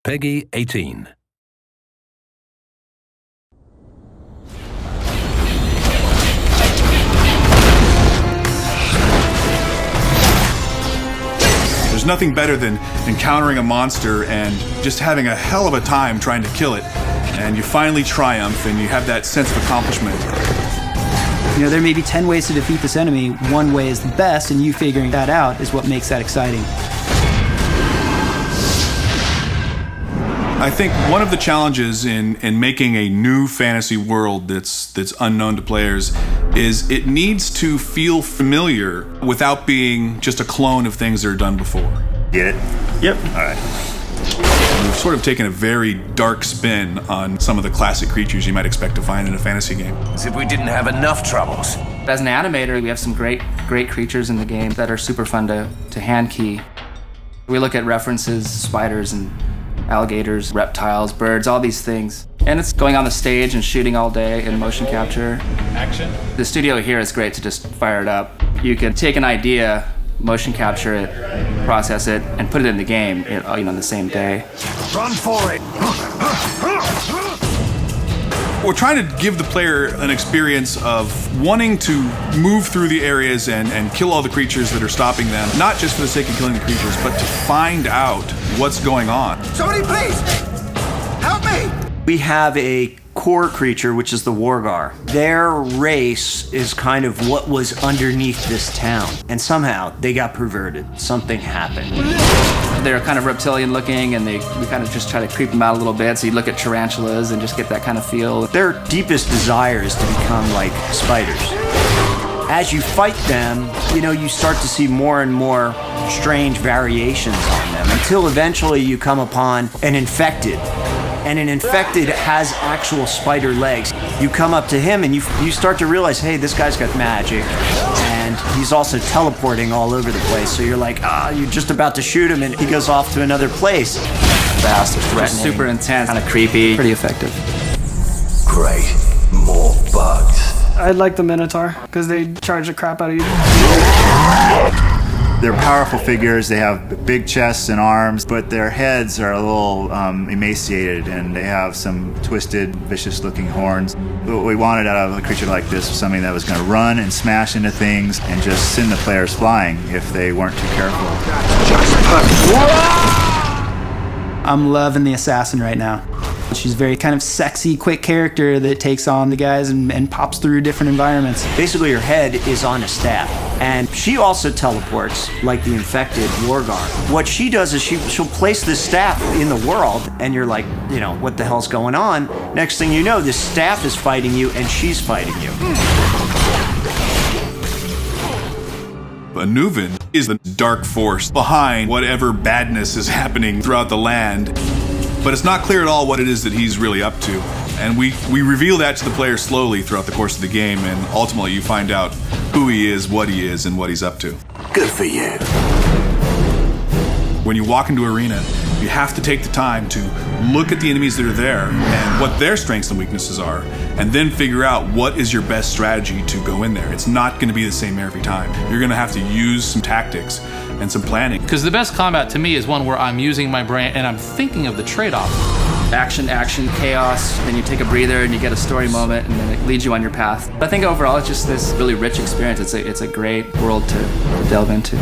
Peggy 18. There's nothing better than encountering a monster and just having a hell of a time trying to kill it. And you finally triumph and you have that sense of accomplishment. You know, there may be 10 ways to defeat this enemy. One way is the best, and you figuring that out is what makes that exciting. I think one of the challenges in making a new fantasy world that's unknown to players is it needs to feel familiar without being just a clone of things that are done before. Get it? Yep. All right. We've sort of taken a very dark spin on some of the classic creatures you might expect to find in a fantasy game. As if we didn't have enough troubles. As an animator, we have some great creatures in the game that are super fun to hand key. We look at references, spiders and alligators, reptiles, birds, all these things. And it's going on the stage and shooting all day in motion capture. Action. The studio here is great to just fire it up. You could take an idea, motion capture it, process it, and put it in the game, on the same day. Run for it! We're trying to give the player an experience of wanting to move through the areas and kill all the creatures that are stopping them, not just for the sake of killing the creatures, but to find out what's going on. Somebody please, help me! We have a core creature, which is the Wargar. Their race is kind of what was underneath this town. And somehow they got perverted. Something happened. They're kind of reptilian looking, and we kind of just try to creep them out a little bit. So you look at tarantulas and just get that kind of feel. Their deepest desire is to become like spiders. As you fight them, you start to see more and more strange variations on them until eventually you come upon an infected. And an infected has actual spider legs. You come up to him and you start to realize, hey, this guy's got magic. And he's also teleporting all over the place. So you're like, you're just about to shoot him and he goes off to another place. Fast, threatening, super intense, kind of creepy, pretty effective. Great. More bugs. I like the Minotaur, because they charge the crap out of you. They're powerful figures. They have big chests and arms, but their heads are a little emaciated, and they have some twisted, vicious-looking horns. What we wanted out of a creature like this was something that was going to run and smash into things and just send the players flying if they weren't too careful. I'm loving the assassin right now. She's a very kind of sexy, quick character that takes on the guys and pops through different environments. Basically, her head is on a staff. And she also teleports, like the infected Wargar. What she does is she'll place this staff in the world, and you're like, what the hell's going on? Next thing you know, this staff is fighting you, and she's fighting you. Anuvan is the dark force behind whatever badness is happening throughout the land. But it's not clear at all what it is that he's really up to. And we reveal that to the player slowly throughout the course of the game, and ultimately you find out who he is, and what he's up to. Good for you. When you walk into arena, you have to take the time to look at the enemies that are there and what their strengths and weaknesses are, and then figure out what is your best strategy to go in there. It's not going to be the same every time. You're going to have to use some tactics and some planning. Because the best combat to me is one where I'm using my brain and I'm thinking of the trade-off. Action, chaos, then you take a breather and you get a story moment, and then it leads you on your path. I think overall it's just this really rich experience. It's a great world to delve into.